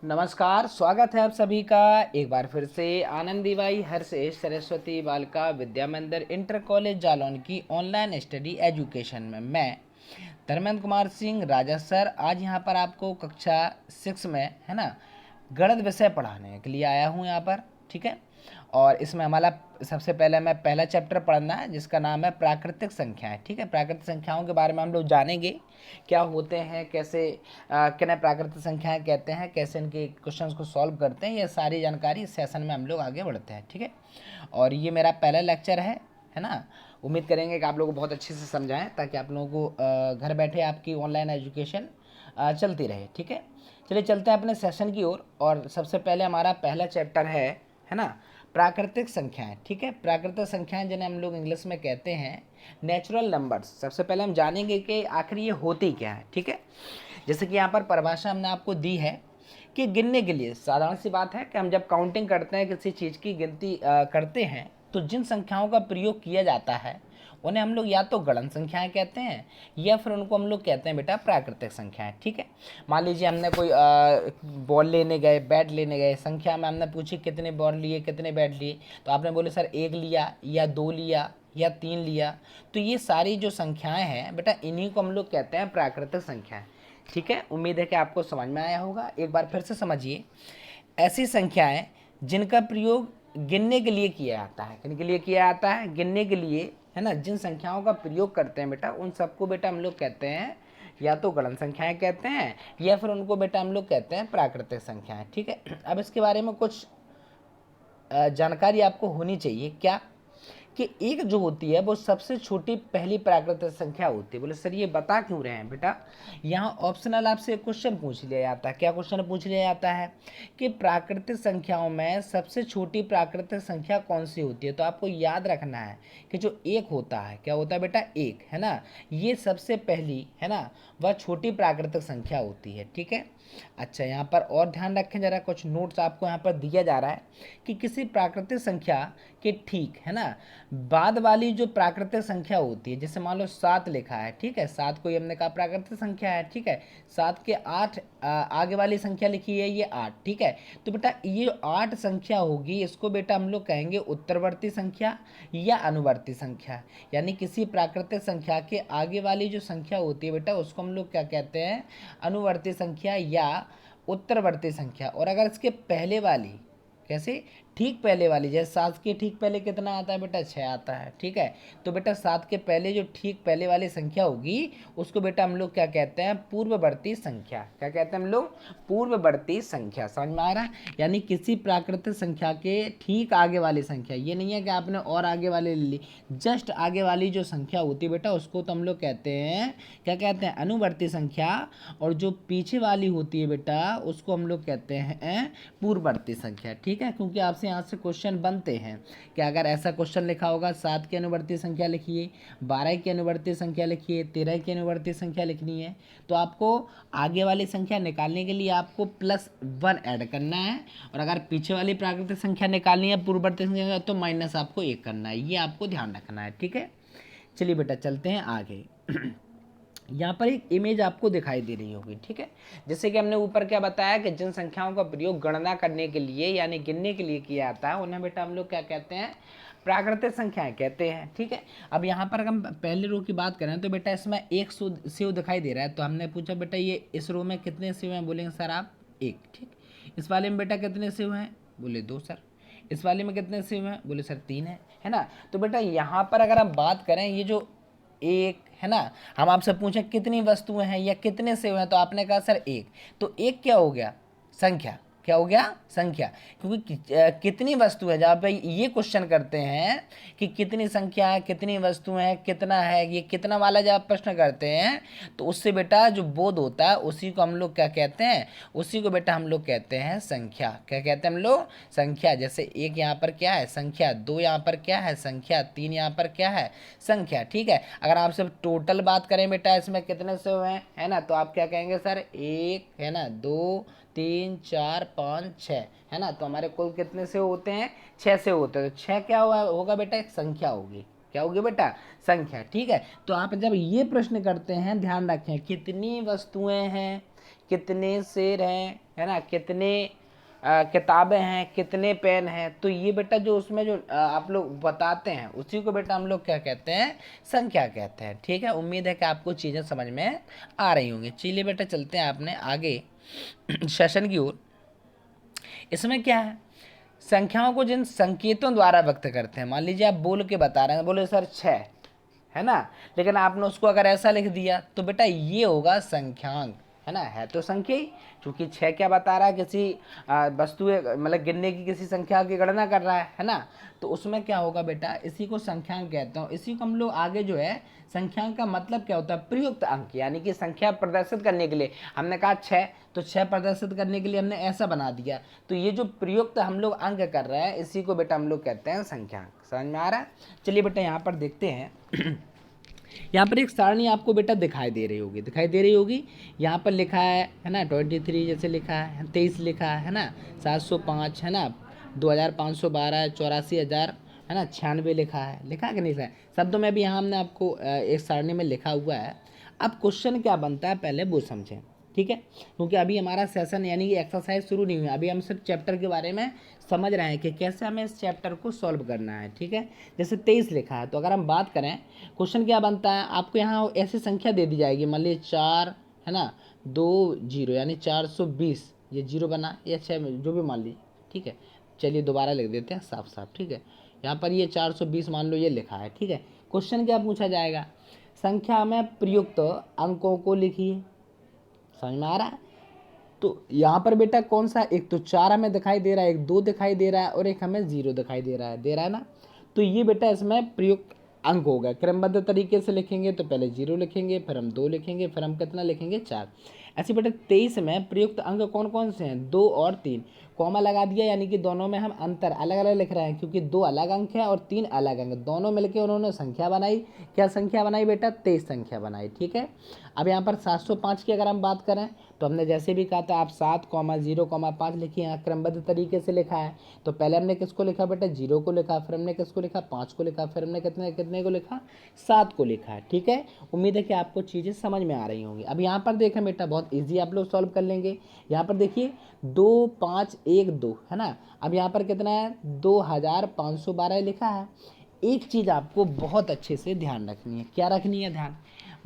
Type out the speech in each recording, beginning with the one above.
नमस्कार, स्वागत है आप सभी का एक बार फिर से आनंदीबाई हर्षेश सरस्वती बालिका विद्या मंदिर इंटर कॉलेज जालौन की ऑनलाइन स्टडी एजुकेशन में। मैं धर्मेंद्र कुमार सिंह राजा सर आज यहाँ पर आपको कक्षा 6 में है ना गणित विषय पढ़ाने के लिए आया हूँ यहाँ पर। ठीक है, और इसमें हमारा सबसे पहले हमें पहला चैप्टर पढ़ना है जिसका नाम है प्राकृतिक संख्याएं। ठीक है, प्राकृतिक संख्याओं के बारे में हम लोग जानेंगे क्या होते हैं, कैसे किन्हें प्राकृतिक संख्याएं कहते हैं, कैसे इनके क्वेश्चंस को सॉल्व करते हैं, ये सारी जानकारी इस सेशन में हम लोग आगे बढ़ते हैं। ठीक है, और ये मेरा पहला लेक्चर है ना। उम्मीद करेंगे कि आप लोगों को बहुत अच्छे से समझाएं ताकि आप लोगों को घर बैठे आपकी ऑनलाइन एजुकेशन चलती रहे। ठीक है, चलिए चलते हैं अपने सेशन की ओर। और सबसे पहले हमारा पहला चैप्टर है ना प्राकृतिक संख्याएं। ठीक है, प्राकृतिक संख्याएं जिन्हें हम लोग इंग्लिश में कहते हैं नेचुरल नंबर्स। सबसे पहले हम जानेंगे कि आखिर ये होती क्या है। ठीक है, जैसे कि यहाँ पर परिभाषा हमने आपको दी है कि गिनने के लिए साधारण सी बात है कि हम जब काउंटिंग करते हैं, किसी चीज़ की गिनती करते हैं, तो जिन संख्याओं का प्रयोग किया जाता है उन्हें हम लोग या तो गणन संख्याएं कहते हैं या फिर उनको हम लोग कहते हैं बेटा प्राकृतिक संख्याएं। ठीक है, मान लीजिए हमने कोई बॉल लेने गए, बैट लेने गए, संख्या में हमने पूछी कितने बॉल लिए, कितने बैट लिए, तो आपने बोले सर 1 लिया या 2 लिया या 3 लिया। तो ये सारी जो संख्याएं हैं बेटा इन्हीं को हम लोग कहते हैं प्राकृतिक संख्याएं। ठीक है, उम्मीद है कि आपको समझ में आया होगा। एक बार फिर से समझिए, ऐसी संख्याएं जिनका प्रयोग गिनने के लिए किया जाता है, किन के लिए किया जाता है, गिनने के लिए, है ना। जिन संख्याओं का प्रयोग करते हैं बेटा उन सबको बेटा हम लोग कहते हैं या तो गणन संख्याएं कहते हैं या फिर उनको बेटा हम लोग कहते हैं प्राकृतिक संख्याएं। ठीक है, अब इसके बारे में कुछ जानकारी आपको होनी चाहिए क्या कि एक जो होती है वो सबसे छोटी पहली प्राकृतिक संख्या होती है। बोले सर ये बता क्यों रहे हैं बेटा, यहाँ ऑप्शनल आपसे क्वेश्चन पूछ लिया जाता है। क्या क्वेश्चन पूछ लिया जाता है कि प्राकृतिक संख्याओं में सबसे छोटी प्राकृतिक संख्या कौन सी होती है। तो आपको याद रखना है कि जो एक होता है, क्या होता है बेटा, एक, है ना, ये सबसे पहली, है ना, वह छोटी प्राकृतिक संख्या होती है। ठीक है, अच्छा यहाँ पर और ध्यान रखें जरा, कुछ नोट्स आपको यहाँ पर दिया जा रहा है कि किसी प्राकृतिक संख्या के ठीक, है ना, बाद वाली जो प्राकृतिक संख्या होती है, जैसे मान लो 7 लिखा है, ठीक है, 7 को हमने कहा प्राकृतिक संख्या है। ठीक है, 7 के 8 आगे वाली संख्या लिखी है ये 8। ठीक है, तो बेटा ये जो 8 संख्या होगी इसको बेटा हम लोग कहेंगे उत्तरवर्ती संख्या या अनुवर्ती संख्या। यानी किसी प्राकृतिक संख्या के आगे वाली जो संख्या होती है बेटा उसको हम लोग क्या कहते हैं, अनुवर्ती संख्या या उत्तरवर्ती संख्या। और अगर इसके पहले वाली, कैसे, ठीक पहले वाली, जैसे 7 के ठीक पहले कितना आता है बेटा, 6 आता है। ठीक है, तो बेटा 7 के पहले जो ठीक पहले वाली संख्या होगी उसको बेटा हम लोग क्या कहते हैं, पूर्ववर्ती संख्या। क्या कहते हैं हम लोग, पूर्ववर्ती संख्या। समझ में आ रहा है, यानी किसी प्राकृतिक संख्या के ठीक आगे वाली संख्या, ये नहीं है कि आपने और आगे वाले ले ली, जस्ट आगे वाली जो संख्या होती है बेटा उसको तो हम लोग कहते हैं, क्या कहते हैं, अनुवर्ती संख्या। और जो पीछे वाली होती है बेटा उसको हम लोग कहते हैं पूर्ववर्ती संख्या। ठीक है, क्योंकि आपसे यहाँ से क्वेश्चन बनते हैं कि अगर ऐसा क्वेश्चन लिखा होगा 7 की अनुवर्ती संख्या लिखिए, 12 की अनुवर्ती संख्या लिखिए, 13 की अनुवर्ती संख्या लिखनी है, तो आपको आगे वाली संख्या निकालने के लिए आपको +1 ऐड करना है। और अगर पीछे वाली प्राकृतिक संख्या निकालनी है पूर्ववर्ती संख्या तो माइनस आपको 1 करना है, ये आपको ध्यान रखना है। ठीक है, चलिए बेटा चलते हैं आगे। यहाँ पर एक इमेज आपको दिखाई दे रही होगी। ठीक है, जैसे कि हमने ऊपर क्या बताया कि जिन संख्याओं का प्रयोग गणना करने के लिए यानी गिनने के लिए किया जाता है उन्हें बेटा हम लोग क्या कहते हैं, प्राकृतिक संख्याएं कहते हैं। ठीक है, अब यहाँ पर हम पहले रो की बात करें तो बेटा इसमें एक सेव दिखाई दे रहा है, तो हमने पूछा बेटा ये इस रो में कितने सेव हैं, बोलेंगे सर आप 1। ठीक, इस वाले में बेटा कितने सेव हैं, बोले 2 सर। इस वाले में कितने सेव हैं, बोले सर 3 है ना। तो बेटा यहाँ पर अगर हम बात करें ये जो एक, है ना, हम आपसे पूछें कितनी वस्तुएं हैं या कितने सेव हैं तो आपने कहा सर 1। तो 1 क्या हो गया, संख्या। क्या हो गया, संख्या। क्योंकि कितनी वस्तु है, जब पे ये क्वेश्चन करते हैं कि कितनी संख्या है, कितनी वस्तुएं हैं, कितना है, ये कितना वाला जब आप प्रश्न करते हैं तो उससे बेटा जो बोध होता है उसी को हम लोग क्या कहते हैं, उसी को बेटा हम लोग कहते हैं संख्या। क्या कहते हैं हम लोग, संख्या। जैसे 1 यहाँ पर क्या है, संख्या। 2 यहाँ पर क्या है, संख्या। 3 यहाँ पर क्या है, संख्या। ठीक है, अगर आप सब टोटल बात करें बेटा इसमें कितने से हैं, है ना, तो आप क्या कहेंगे सर 1, है ना, 2, 3, 4, 5, 6, है ना। तो हमारे कुल कितने से होते हैं, 6 से होते हैं। तो 6 क्या होगा बेटा, एक संख्या होगी। क्या होगी बेटा, संख्या। ठीक है, तो आप जब ये प्रश्न करते हैं ध्यान रखें कितनी वस्तुएं हैं, कितने शेर हैं, है ना, कितने किताबें हैं, कितने पेन हैं, तो ये बेटा जो उसमें जो आप लोग बताते हैं उसी को बेटा हम लोग क्या कहते हैं, संख्या कहते हैं। ठीक है, उम्मीद है कि आपको चीज़ें समझ में आ रही होंगी। चलिए बेटा चलते हैं आपने आगे सेशन की ओर। इसमें क्या है, संख्याओं को जिन संकेतों द्वारा व्यक्त करते हैं, मान लीजिए आप बोल के बता रहे हैं, बोले सर 6, है ना, लेकिन आपने उसको अगर ऐसा लिख दिया तो बेटा ये होगा संख्यांक, है ना, है तो संख्या ही, क्योंकि 6 क्या बता रहा है, किसी वस्तु मतलब गिनने की किसी संख्या की गणना कर रहा है ना, तो उसमें क्या होगा बेटा, इसी को संख्यांक कहते हैं। इसी को हम लोग आगे जो है, संख्यांक का मतलब क्या होता है, प्रयुक्त अंक, यानी कि संख्या प्रदर्शित करने के लिए हमने कहा 6, तो 6 प्रदर्शित करने के लिए हमने ऐसा बना दिया, तो ये जो प्रयुक्त हम लोग अंक कर रहे हैं इसी को बेटा हम लोग कहते हैं संख्यांक। समझ में आ रहा है? चलिए बेटा यहाँ पर देखते हैं यहाँ पर एक सारणी आपको बेटा दिखाई दे रही होगी, यहाँ पर लिखा है ना 23 जैसे लिखा है, 23 लिखा है ना, 705 है ना, 2512, 84,000 है ना, 96 लिखा है कि नहीं लिखा है, शब्दों में भी यहाँ हमने आपको एक सारणी में लिखा हुआ है। अब क्वेश्चन क्या बनता है पहले वो समझें, ठीक है, क्योंकि अभी हमारा सेशन यानी कि एक्सरसाइज शुरू नहीं हुई, अभी हम सिर्फ चैप्टर के बारे में समझ रहे हैं कि कैसे हमें इस चैप्टर को सॉल्व करना है। ठीक है, जैसे 23 लिखा है, तो अगर हम बात करें क्वेश्चन क्या बनता है, आपको यहाँ ऐसी संख्या दे दी जाएगी, मान लीजिए 4 है ना, 2 0 यानी 420, ये 0 बना या 6 जो भी मान लीजिए। ठीक है, चलिए दोबारा लिख देते हैं साफ साफ। ठीक है, यहाँ पर ये 420 मान लो ये लिखा है। ठीक है, क्वेश्चन क्या पूछा जाएगा, संख्या में प्रयुक्त अंकों को लिखिए। समझ में आ रहा है? तो यहाँ पर बेटा कौन सा, एक तो 4 हमें दिखाई दे रहा है, एक 2 दिखाई दे रहा है और एक हमें 0 दिखाई दे रहा है ना, तो ये बेटा इसमें प्रयुक्त अंक होगा। क्रमबद्ध तरीके से लिखेंगे तो पहले 0 लिखेंगे, फिर हम 2 लिखेंगे, फिर हम कितना लिखेंगे 4। ऐसे बेटा 23 में प्रयुक्त अंक कौन कौन से हैं, 2 और 3, कॉमा लगा दिया, यानी कि दोनों में हम अंतर अलग अलग लिख रहे हैं, क्योंकि 2 अलग अंक है और 3 अलग अंक, दोनों मिलकर उन्होंने संख्या बनाई। क्या संख्या बनाई बेटा, 23 संख्या बनाई। ठीक है, अब यहाँ पर 705 की अगर हम बात करें तो हमने जैसे भी कहा था, आप 7,0,5 लिखिए, यहाँ क्रमबद्ध तरीके से लिखा है, तो पहले हमने किसको लिखा बेटा, 0 को लिखा, फिर हमने किसको लिखा, 5 को लिखा, फिर हमने कितने कितने को लिखा, 7 को लिखा है। ठीक है, उम्मीद है कि आपको चीज़ें समझ में आ रही होंगी। अब यहाँ पर देखें बेटा, बहुत ईजी आप लोग सॉल्व कर लेंगे। यहाँ पर देखिए 2 5 1 2 है ना, अब यहाँ पर कितना है, 2512 लिखा है। एक चीज़ आपको बहुत अच्छे से ध्यान रखनी है, क्या रखनी है ध्यान,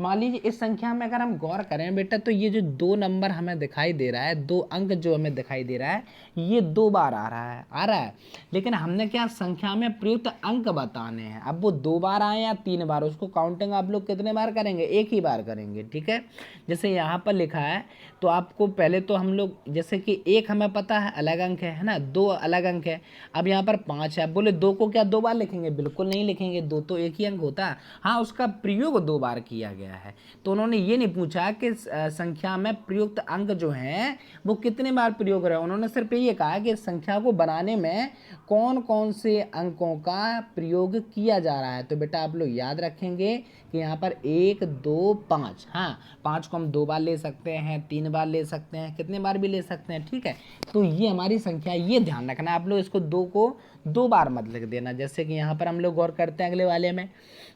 मान लीजिए इस संख्या में अगर हम गौर करें बेटा, तो ये जो 2 नंबर हमें दिखाई दे रहा है, 2 अंक जो हमें दिखाई दे रहा है, ये 2 बार आ रहा है, लेकिन हमने क्या संख्या में प्रयुक्त अंक बताने हैं। अब वो 2 बार आए या 3 बार, उसको काउंटिंग आप लोग कितने बार करेंगे, एक ही बार करेंगे। ठीक है, जैसे यहाँ पर लिखा है, तो आपको पहले तो हम लोग जैसे कि 1 हमें पता है अलग अंक है ना, 2 अलग अंक है, अब यहाँ पर 5 है, अब बोले 2 को क्या 2 बार लिखेंगे, बिल्कुल नहीं लिखेंगे, 2 तो एक ही अंक होता है, हाँ उसका प्रयोग 2 बार किया गया है। तो उन्होंने ये नहीं पूछा कि संख्या में प्रयुक्त अंक जो हैं वो कितने बार प्रयोग रहे, उन्होंने सिर्फ ये कहा कि संख्या को बनाने में कौन कौन से अंकों का प्रयोग किया जा रहा है। तो बेटा आप लोग याद रखेंगे कि यहाँ पर 1 2 5, हाँ 5 को हम 2 बार ले सकते हैं, 3 बार ले सकते हैं, कितने बार भी ले सकते हैं। ठीक है, तो ये हमारी संख्या, ये ध्यान रखना आप लोग, इसको 2 को 2 बार मत लिख देना। जैसे कि यहाँ पर हम लोग गौर करते हैं अगले वाले में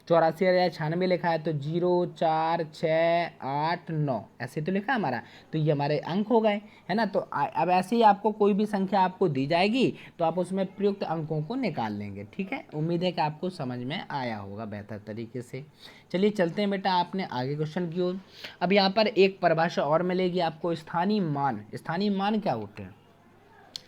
84,096 लिखा है, तो 0 4 6 8 9 ऐसे तो लिखा है हमारा, तो ये हमारे अंक हो गए, है ना। तो अब ऐसे ही आपको कोई भी संख्या आपको दी जाएगी तो आप उसमें प्रयुक्त अंकों को निकाल लेंगे। ठीक है, उम्मीद है कि आपको समझ में आया होगा बेहतर तरीके से। चलिए चलते हैं बेटा आपने आगे क्वेश्चन की ओर। अब यहाँ पर एक परिभाषा और मिलेगी आपको, स्थानीय मान। स्थानीय मान क्या होते हैं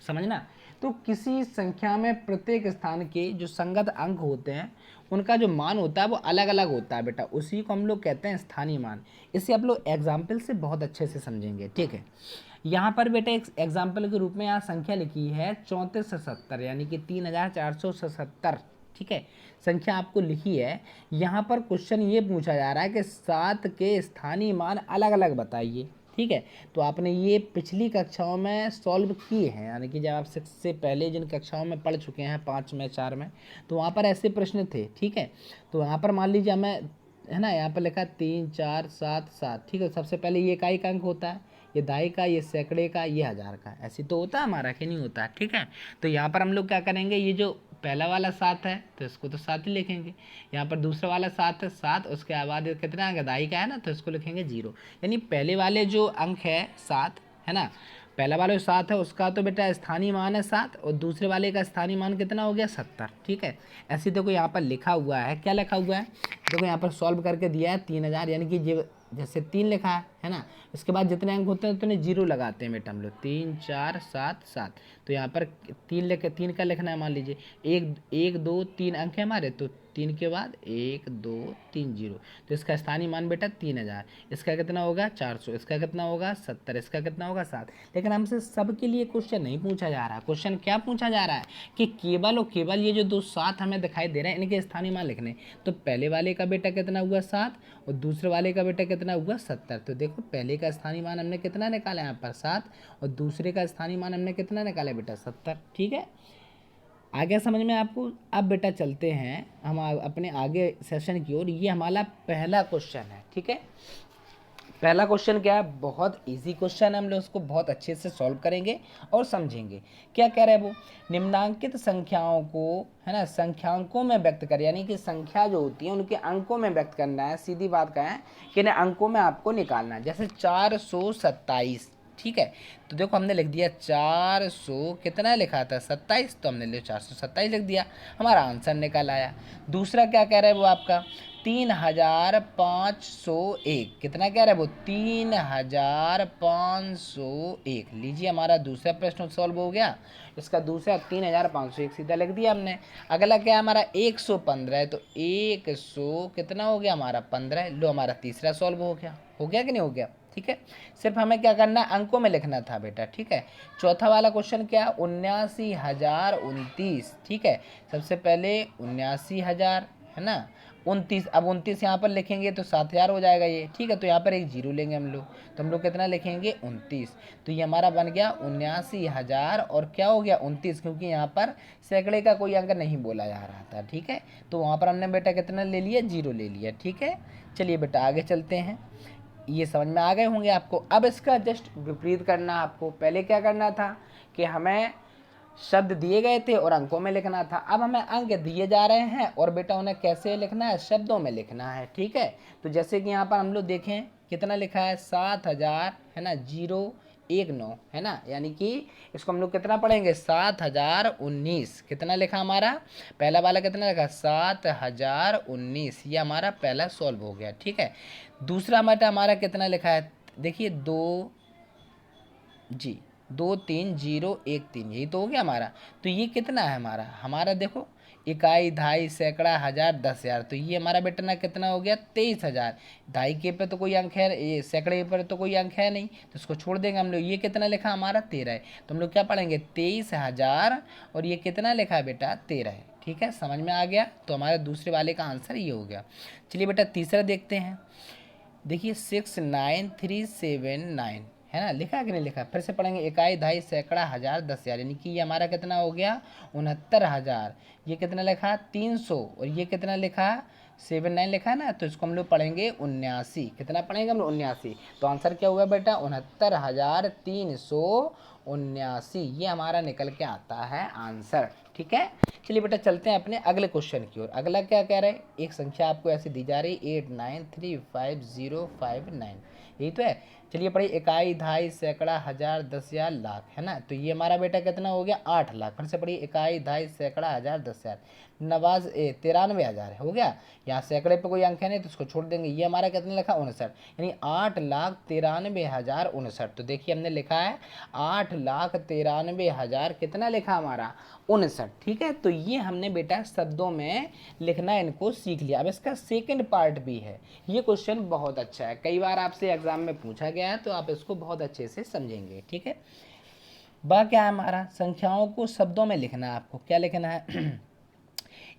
समझना, तो किसी संख्या में प्रत्येक स्थान के जो संगत अंक होते हैं उनका जो मान होता है वो अलग अलग होता है बेटा, उसी को हम लोग कहते हैं स्थानीय मान। इसे आप लोग एग्जाम्पल से बहुत अच्छे से समझेंगे। ठीक है, यहाँ पर बेटा एक एग्जाम्पल के रूप में यहाँ संख्या लिखी है 3470 यानी कि 3477। ठीक है, संख्या आपको लिखी है, यहाँ पर क्वेश्चन ये पूछा जा रहा है कि 7 के स्थानीय मान अलग अलग बताइए। ठीक है, तो आपने ये पिछली कक्षाओं में सॉल्व किए हैं, यानी कि जब आप 6 से पहले जिन कक्षाओं में पढ़ चुके हैं, 5 में 4 में, तो वहाँ पर ऐसे प्रश्न थे। ठीक है, तो यहाँ पर मान लीजिए हमें, है ना, यहाँ पर लिखा 3 4 7 7। ठीक है, सबसे पहले ये इकाई का अंक होता है, ये दहाई का, ये सैकड़े का, ये हज़ार का, ऐसे तो होता है हमारा कि नहीं होता है। ठीक है, तो यहाँ पर हम लोग क्या करेंगे, ये जो पहला वाला 7 है तो इसको तो 7 ही लिखेंगे, यहाँ पर दूसरा वाला 7 है 7, उसके बाद कितना अंक दाई का है ना, तो इसको लिखेंगे 0। यानी पहले वाले जो अंक है 7 है ना, पहला वाला जो 7 है उसका तो बेटा स्थानीय मान है 7, और दूसरे वाले का स्थानीय मान कितना हो गया 70। ठीक है, ऐसे देखो यहाँ पर लिखा हुआ है, क्या लिखा हुआ है, देखो यहाँ पर सॉल्व करके दिया है 3000, यानी कि जैसे 3 लिखा है ना, इसके बाद जितने अंक होते हैं उतने 0 लगाते हैं बेटा हम लोग, 3 4 7 7। तो यहाँ पर 3 का लिखना है, मान लीजिए 1 2 3 अंक है हमारे, तो 3 के बाद 1 2 3 0, तो इसका स्थानीय मान बेटा 3000, इसका कितना होगा 400, इसका कितना होगा 70, इसका कितना होगा 7। लेकिन हमसे सबके लिए क्वेश्चन नहीं पूछा जा रहा, क्वेश्चन क्या पूछा जा रहा है कि केवल और केवल ये जो दो 7 हमें दिखाई दे रहे हैं इनके स्थानीय मान लिखने। तो पहले वाले का बेटा कितना हुआ 7 और दूसरे वाले का बेटा कितना हुआ 70। तो देखो पहले का स्थानीय मान हमने कितना निकाला यहाँ पर 7, और दूसरे का स्थानीय मान हमने कितना निकाला बेटा 70। ठीक है, आगे समझ में आपको। अब बेटा चलते हैं हम अपने आगे सेशन की ओर। ये हमारा पहला क्वेश्चन है। ठीक है, पहला क्वेश्चन क्या है, बहुत इजी क्वेश्चन है, हम लोग उसको बहुत अच्छे से सॉल्व करेंगे और समझेंगे। क्या कह रहे हैं वो, निम्नांकित संख्याओं को है ना संख्यांकों में व्यक्त कर, यानी कि संख्या जो होती है उनके अंकों में व्यक्त करना है। सीधी बात का है कि ना अंकों में आपको निकालना है। जैसे 427, ठीक है, तो देखो हमने लिख दिया 400, कितना लिखा था 27, तो हमने लिया 427 लिख दिया, हमारा आंसर निकल आया। दूसरा क्या कह रहा है वो आपका 3501, कितना कह रहा है वो 3501। लीजिए हमारा दूसरा प्रश्न सॉल्व हो गया। इसका दूसरा 3501 सीधा लिख दिया हमने। अगला क्या है हमारा 115 है, तो 100 कितना हो गया हमारा 15। लो हमारा तीसरा सॉल्व हो गया कि नहीं हो गया। ठीक है, सिर्फ हमें क्या करना है, अंकों में लिखना था बेटा। ठीक है, चौथा वाला क्वेश्चन क्या है 79,029। ठीक है, सबसे पहले 79,000 है ना, 29, अब 29 यहाँ पर लिखेंगे तो 7,000 हो जाएगा ये। ठीक है, तो यहाँ पर एक जीरो लेंगे हम लोग, तो हम लोग कितना लिखेंगे 29। तो ये हमारा बन गया 79,000 और क्या हो गया 29, क्योंकि यहाँ पर सैकड़े का कोई अंक नहीं बोला जा रहा था। ठीक है, तो वहाँ पर हमने बेटा कितना ले लिया, जीरो ले लिया। ठीक है, चलिए बेटा आगे चलते हैं। ये समझ में आ गए होंगे आपको। अब इसका जस्ट विपरीत करना आपको। पहले क्या करना था कि हमें शब्द दिए गए थे और अंकों में लिखना था। अब हमें अंक दिए जा रहे हैं और बेटा उन्हें कैसे लिखना है, शब्दों में लिखना है। ठीक है, तो जैसे कि यहाँ पर हम लोग देखें कितना लिखा है 7,000 है ना 019 है ना, यानी कि इसको हम लोग कितना पढ़ेंगे 7,019। कितना लिखा हमारा पहला वाला कितना लिखा 7,019, ये हमारा पहला सॉल्व हो गया। ठीक है, दूसरा हमारा कितना लिखा है, देखिए 23013, यही तो हो गया हमारा। तो ये कितना है हमारा देखो इकाई, दहाई, सैकड़ा, हजार, 10,000। तो ये हमारा बेटा ना कितना हो गया 23,000। दहाई के पे तो कोई अंक है, ये सैकड़े पर तो कोई अंक है नहीं, तो इसको छोड़ देंगे हम लोग। ये कितना लिखा हमारा 13 है, तो हम लोग क्या पढ़ेंगे 23,000 और ये कितना लिखा है बेटा 13 है। ठीक है, समझ में आ गया। तो हमारे दूसरे वाले का आंसर ये हो गया। चलिए बेटा तीसरा देखते हैं। देखिए 69379 है ना, लिखा कि नहीं लिखा, फिर से पढ़ेंगे इकाई, दहाई, सैकड़ा, हजार, 10,000, यानी कि ये हमारा कितना हो गया 69,000। ये कितना लिखा 300 और ये कितना लिखा 79 लिखा है ना, तो इसको हम लोग पढ़ेंगे 79। कितना पढ़ेंगे हम लोग 79। तो आंसर क्या हुआ बेटा 69,379, ये हमारा निकल के आता है आंसर। ठीक है, चलिए बेटा चलते हैं अपने अगले क्वेश्चन की ओर। अगला क्या कह रहे हैं, एक संख्या आपको ऐसे दी जा रही 8935,059, यही तो है। चलिए पढ़िए इकाई, दहाई, सैकड़ा, हजार, 10,000, लाख है ना, तो ये हमारा बेटा कितना हो गया 8 लाख। फिर से पढ़िए इकाई, दहाई, सैकड़ा, हजार, 10,000, 93,000 हो गया। यहाँ सैकड़े पे कोई अंक है नहीं तो उसको छोड़ देंगे। ये हमारा कितना लिखा 59, यानी 8,93,069। तो देखिए हमने लिखा है 8,93,000, कितना लिखा हमारा 59। ठीक है, तो ये हमने बेटा शब्दों में लिखना इनको सीख लिया। अब इसका सेकंड पार्ट भी है। ये क्वेश्चन बहुत अच्छा है, कई बार आपसे एग्जाम में पूछा गया है, तो आप इसको बहुत अच्छे से समझेंगे। ठीक है, वह क्या है हमारा संख्याओं को शब्दों में लिखना है। आपको क्या लिखना है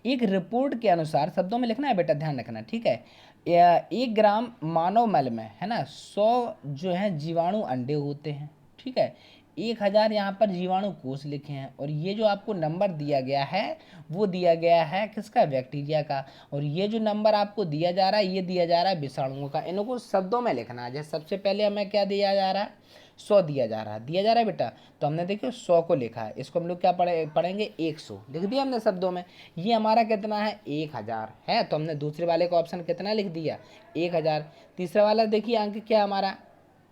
एक रिपोर्ट के अनुसार शब्दों में लिखना है बेटा, ध्यान रखना। ठीक है, 1 ग्राम मानव मल में है ना 100 जो है जीवाणु अंडे होते हैं। ठीक है, 1,000 यहाँ पर जीवाणु कोष लिखे हैं, और ये जो आपको नंबर दिया गया है वो दिया गया है किसका, बैक्टीरिया का। और ये जो नंबर आपको दिया जा रहा है ये दिया जा रहा है विषाणुओं का। इनको शब्दों में लिखना है। जैसे सबसे पहले हमें क्या दिया जा रहा है 100 दिया जा रहा है, बेटा। तो हमने देखिए 100 को लिखा है, इसको हम लोग क्या पढ़ेंगे 100 लिख दिया हमने शब्दों में। ये हमारा कितना है 1000 है, तो हमने दूसरे वाले का ऑप्शन कितना लिख दिया 1000। तीसरा वाला देखिए अंक क्या हमारा,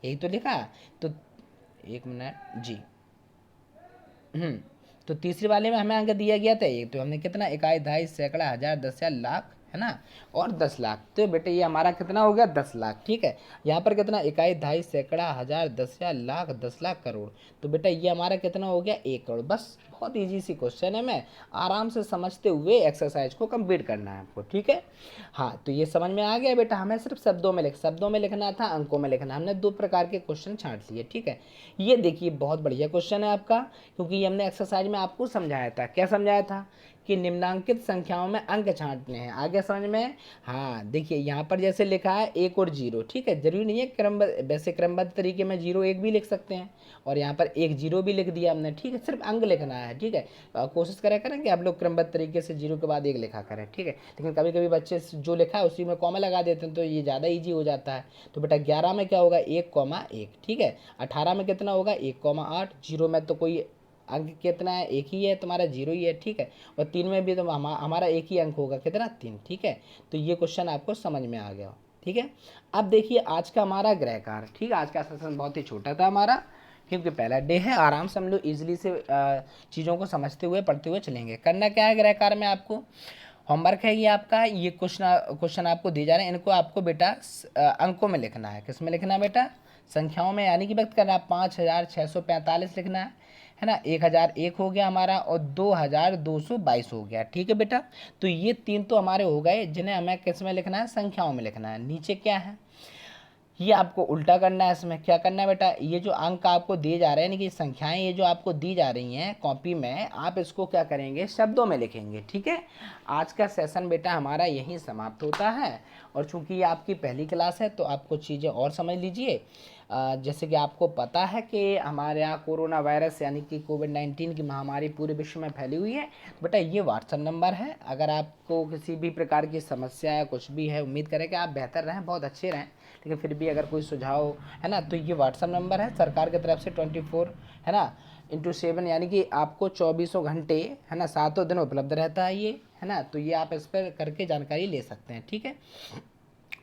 यही तो लिखा है। तो 1 मिनट जी, तो तीसरे वाले में हमें अंक दिया गया था एक, तो हमने कितना इकाई, दहाई, सैकड़ा, हजार, दसिया, लाख, है ना, और 10 लाख। तो बेटे ये हमारा कितना हो गया 10 लाख, ठीक है। यहाँ पर कितना इकाई, दहाई, सैकड़ा, हजार, दसिया, लाख, 10 लाख, करोड़। तो बेटा ये हमारा कितना हो गया 1 करोड़। बस बहुत ईजी सी क्वेश्चन है, मैं आराम से समझते हुए एक्सरसाइज को कंप्लीट करना है आपको, ठीक है। हाँ तो ये समझ में आ गया बेटा, हमें सिर्फ शब्दों में लिखना था, अंकों में लिखना। हमने 2 प्रकार के क्वेश्चन छांट लिए, ठीक है। ये देखिए बहुत बढ़िया क्वेश्चन है आपका, क्योंकि ये हमने एक्सरसाइज में आपको समझाया था। क्या समझाया था कि निम्नांकित संख्याओं में अंक छांटने हैं। आगे समझ में। हाँ देखिए यहाँ पर जैसे लिखा है 1 और 0, ठीक है। जरूरी नहीं है क्रमबद्ध, वैसे क्रमबद्ध तरीके में 0 1 भी लिख सकते हैं, और यहाँ पर 1 0 भी लिख दिया हमने, ठीक है। सिर्फ अंक लिखना है, ठीक है। कोशिश करें कि आप लोग क्रमबद्ध तरीके से 0 के बाद 1 लिखा करें, ठीक है। लेकिन कभी कभी बच्चे जो लिखा है उसी में कॉमा लगा देते हैं, तो ये ज़्यादा ईजी हो जाता है। तो बेटा 11 में क्या होगा 1,1, ठीक है। 18 में कितना होगा 1,8, 0 में तो कोई अंक कितना है, एक ही है तुम्हारा, 0 ही है, ठीक है। और 3 में भी तो हमारा एक ही अंक होगा, कितना 3, ठीक है। तो ये क्वेश्चन आपको समझ में आ गया, ठीक है। अब देखिए आज का हमारा गृह कार्य, ठीक है। आज का सेशन बहुत ही छोटा था हमारा, क्योंकि पहला डे है। आराम से हम लोग ईजिली से चीज़ों को समझते हुए पढ़ते हुए चलेंगे। करना क्या है गृह कार्य में, आपको होमवर्क है ये आपका, ये क्वेश्चन आपको दिए जा रहे हैं, इनको आपको बेटा अंकों में लिखना है। किस में लिखना है बेटा, संख्याओं में, यानी कि व्यक्त करना है। 5645 लिखना है ना। 1001 हो गया हमारा, और 2222 हो गया, ठीक है बेटा। तो ये 3 तो हमारे हो गए, जिन्हें हमें किस में लिखना है, संख्याओं में लिखना है। नीचे क्या है, ये आपको उल्टा करना है। इसमें क्या करना है बेटा, ये जो अंक आपको दिए जा रहे हैं, यानी कि संख्याएं ये जो आपको दी जा रही हैं कॉपी में, आप इसको क्या करेंगे शब्दों में लिखेंगे, ठीक है। आज का सेशन बेटा हमारा यहीं समाप्त होता है, और चूंकि ये आपकी पहली क्लास है तो आप कुछ चीज़ें और समझ लीजिए। जैसे कि आपको पता है कि हमारे यहाँ कोरोना वायरस यानी कि कोविड-19 की महामारी पूरे विश्व में फैली हुई है। बेटा ये व्हाट्सएप नंबर है, अगर आपको किसी भी प्रकार की समस्या या कुछ भी है, उम्मीद करें कि आप बेहतर रहें, बहुत अच्छे रहें, लेकिन फिर भी अगर कोई सुझाव है ना, तो ये व्हाट्सएप नंबर है सरकार की तरफ से 24 है ना ×7, यानी कि आपको 24 घंटे है ना 7 दिन उपलब्ध रहता है ये, है ना। तो ये आप इस पर करके जानकारी ले सकते हैं, ठीक है।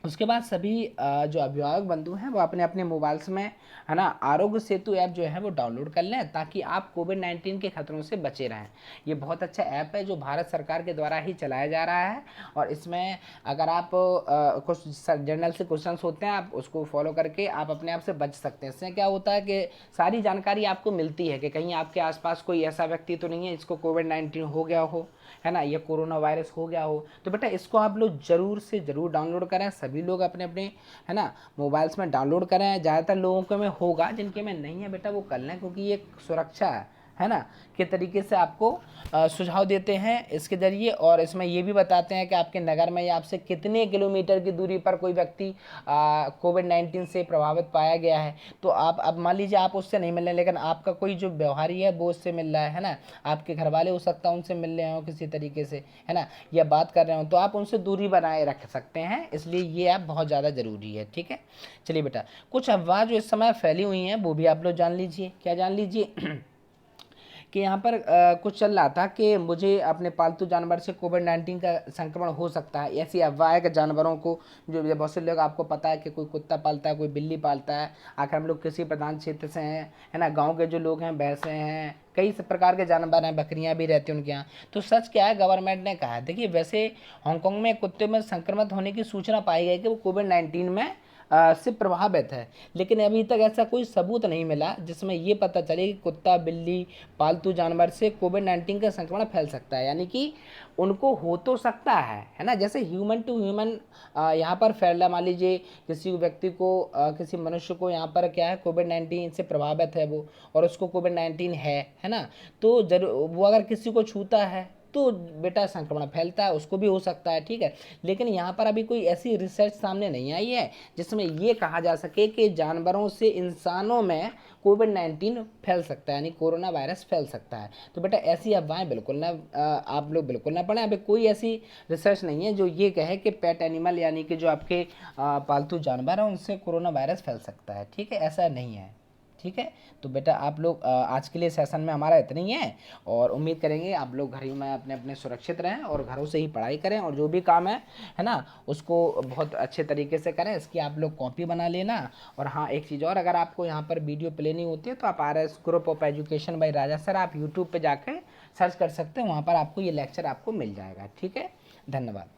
उसके बाद सभी जो अभिभावक बंधु हैं वो अपने अपने मोबाइल्स में है ना आरोग्य सेतु ऐप जो है वो डाउनलोड कर लें, ताकि आप कोविड-19 के खतरों से बचे रहें। ये बहुत अच्छा ऐप है जो भारत सरकार के द्वारा ही चलाया जा रहा है, और इसमें अगर आप कुछ जनरल से क्वेश्चंस होते हैं, आप उसको फॉलो करके आप अपने आप से बच सकते हैं। इससे क्या होता है कि सारी जानकारी आपको मिलती है कि कहीं आपके आसपास कोई ऐसा व्यक्ति तो नहीं है जिसको कोविड-19 हो गया हो, है ना, ये कोरोना वायरस हो गया हो। तो बेटा इसको आप लोग ज़रूर से ज़रूर डाउनलोड करें, सभी लोग अपने अपने है ना मोबाइल्स में डाउनलोड करें। ज़्यादातर लोगों के में होगा, जिनके में नहीं है बेटा वो कर लें, क्योंकि ये सुरक्षा है ना के तरीके से आपको सुझाव देते हैं इसके ज़रिए। और इसमें ये भी बताते हैं कि आपके नगर में या आपसे कितने किलोमीटर की दूरी पर कोई व्यक्ति कोविड-19 से प्रभावित पाया गया है। तो आप अब मान लीजिए आप उससे नहीं मिल रहे, लेकिन आपका कोई जो व्यवहारी है वो उससे मिल रहा है ना, आपके घर वाले हो सकता है उनसे मिल रहे हो किसी तरीके से, है ना, या बात कर रहे हो, तो आप उनसे दूरी बनाए रख सकते हैं। इसलिए ये ऐप बहुत ज़्यादा ज़रूरी है, ठीक है। चलिए बेटा, कुछ अफवाह जो इस समय फैली हुई हैं वो भी आप लोग जान लीजिए। क्या जान लीजिए कि यहाँ पर कुछ चल रहा था कि मुझे अपने पालतू जानवर से कोविड-19 का संक्रमण हो सकता है। ऐसी अफवाह है कि जानवरों को, जो बहुत से लोग, आपको पता है कि कोई कुत्ता पालता है, कोई बिल्ली पालता है। आखिर हम लोग किसी प्रधान क्षेत्र से हैं, है ना, गाँव के जो लोग हैं, भैंसे हैं, कई प्रकार के जानवर हैं, बकरियां भी रहती हैं उनके यहाँ। तो सच क्या है, गवर्नमेंट ने कहा है, देखिए वैसे हांगकांग में कुत्ते में संक्रमित होने की सूचना पाई गई कि वो कोविड-19 में से प्रभावित है, लेकिन अभी तक ऐसा कोई सबूत नहीं मिला जिसमें ये पता चले कि कुत्ता, बिल्ली, पालतू जानवर से कोविड-19 का संक्रमण फैल सकता है। यानी कि उनको हो तो सकता है ना, जैसे ह्यूमन टू ह्यूमन यहाँ पर फैला। मान लीजिए किसी व्यक्ति को, किसी मनुष्य को यहाँ पर क्या है कोविड-19 से प्रभावित है वो, और उसको कोविड-19 है ना, तो जरूर वो अगर किसी को छूता है तो बेटा संक्रमण फैलता है, उसको भी हो सकता है, ठीक है। लेकिन यहाँ पर अभी कोई ऐसी रिसर्च सामने नहीं आई है जिसमें ये कहा जा सके कि जानवरों से इंसानों में कोविड-19 फैल सकता है, यानी कोरोना वायरस फैल सकता है। तो बेटा ऐसी अफवाहें बिल्कुल ना आप लोग बिल्कुल ना पढ़ें। अभी कोई ऐसी रिसर्च नहीं है जो ये कहे कि पेट एनिमल यानी कि जो आपके पालतू जानवर हैं उनसे कोरोना वायरस फैल सकता है, ठीक है, ऐसा नहीं है, ठीक है। ठीक है। तो बेटा आप लोग आज के लिए सेशन में हमारा इतना ही है, और उम्मीद करेंगे आप लोग घर ही में अपने अपने सुरक्षित रहें और घरों से ही पढ़ाई करें, और जो भी काम है ना, उसको बहुत अच्छे तरीके से करें। इसकी आप लोग कॉपी बना लेना। और हाँ, एक चीज़ और, अगर आपको यहाँ पर वीडियो प्ले नहीं होती है तो आप RS group of education by Raja sir आप यूट्यूब पे जाके सर्च कर सकते हैं, वहाँ पर आपको ये लेक्चर आपको मिल जाएगा। ठीक है, धन्यवाद।